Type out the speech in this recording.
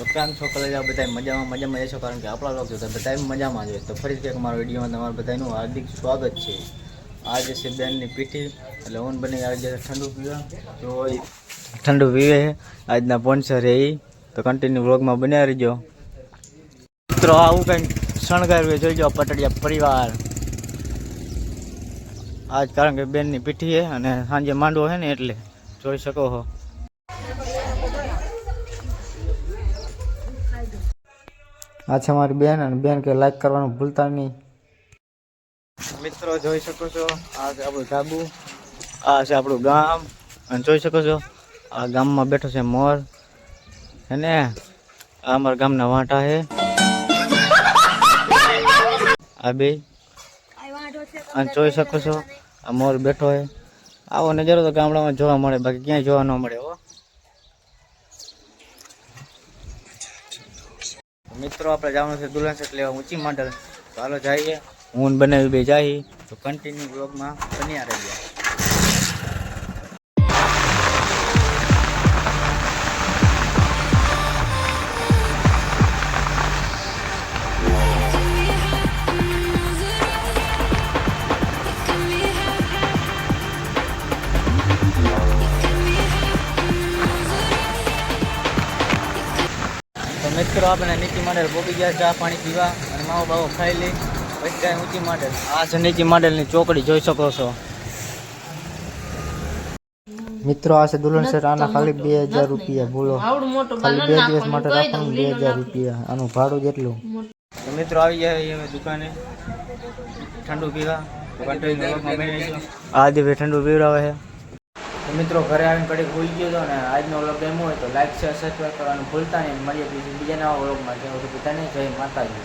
તો કેમ છો કલેજા બધા મજામાં જશો, કારણ કે આપણા લોકો તો બધા મજામાં જ હોય. તો ફરી એક અમારા વિડીયોમાં તમારું બધાનું હાર્દિક સ્વાગત છે. આજે છે બેનની પીઠી, એટલે ઓન બની આજે ઠંડુ પીવા, તો ઠંડુ પીવે આજના સ્પોન્સર એ, તો કન્ટિન્યુ વ્લોગમાં બન્યા રહીજો મિત્રો. આવું કંઈક શણગારવે જોઈજો પટડિયા પરિવાર આજ, કારણ કે બેનની પીઠી છે અને સાંજે માંડવો છે ને, એટલે જોઈ શકો છો. આ છે મારી બેન, અને બેન કે લાઈક કરવાનું ભૂલતા નહીં. મિત્રો જોઈ શકો છો, આ છે આપણું ધાબુ, આ છે આપણું ગામ, અને જોઈ શકો છો આ ગામમાં બેઠો છે મોર, હે ને. આ અમારા ગામના વાંટા છે આ બે, અને જોઈ શકો છો આ મોર બેઠો છે. આવો નજારો તો ગામડામાં જોવા મળે, બાકી ક્યાંય જોવા ન મળે હો. મિત્રો આપણે જવાનું છે દુલ્હન સેટ લેવા ઊંચી માંડલ, તો હાલો જઈએ. હું બનાવી બે જાય, તો કન્ટિન્યુ બ્લોગમાં બન્યા રહીએ. મિત્રો આપણે નીચી માંડલ પોગી ગયા, ચા પાણી પીવા અને માવો બાવો ખાઈ લઈ, પછી જાય ઊંચી માંડલ. આ છે નીચી માંડલની ચોકડી, જોઈ શકો છો મિત્રો. આ છે દુલ્હન સેટ, આના ખાલી 2000 રૂપિયા. બોલો, ખાલી 2 દિવસ માટે રાખવાનું 2000 રૂપિયા, આનું ભાડું જેટલું. તો મિત્રો આવી જાય હવે દુકાને ઠંડુ પીવા, આ દિવસે ઠંડુ પીવડાવે છે. તો મિત્રો ઘરે આવીને કડી ભૂલી ગયો હતો, ને આજનો વ્લોગ ગમ્યો હોય તો લાઈક શેર સબસ્ક્રાઈબ કરવાનું ભૂલતા નહીં. મળીએ બીજા નવા વ્લોગમાં. ત્યાં સુધી બધાને જય માતાજી.